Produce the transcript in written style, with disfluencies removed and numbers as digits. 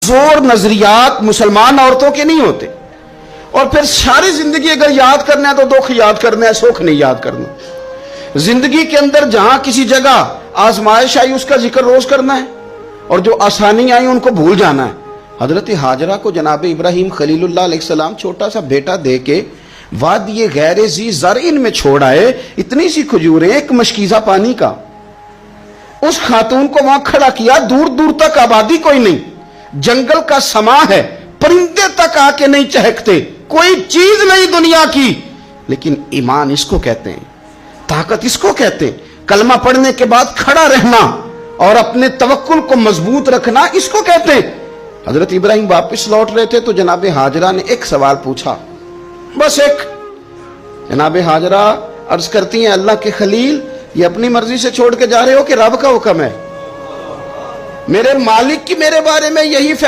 जोर नजरियात मुसलमान औरतों के नहीं होते। और फिर सारी जिंदगी अगर याद करना है तो दुख याद करना है, सुख नहीं याद करना। जिंदगी के अंदर जहां किसी जगह आजमाइश आई उसका जिक्र रोज करना है, और जो आसानी आई उनको भूल जाना है। हजरत हाजरा को जनाब इब्राहिम खलीलुल्लाह अलैहिस्सलाम छोटा सा बेटा दे के वादिये गैर ज़ी ज़रइन में छोड़ आए, इतनी सी खजूरें, एक मशकीज़ा पानी का। उस खातून को वहां खड़ा किया, दूर दूर तक आबादी कोई नहीं, जंगल का समा है, परिंदे तक आके नहीं चहकते, कोई चीज नहीं दुनिया की। लेकिन ईमान इसको कहते हैं, ताकत इसको कहते हैं, कलमा पढ़ने के बाद खड़ा रहना और अपने तवक्कुल को मजबूत रखना इसको कहते हैं। हजरत इब्राहिम वापस लौट रहे थे तो जनाब हाजरा ने एक सवाल पूछा, बस एक। जनाब हाजरा अर्ज करती हैं, अल्लाह के खलील, ये अपनी मर्जी से छोड़ के जा रहे हो कि रब का हुक्म है? मेरे मालिक की मेरे बारे में यही फैसला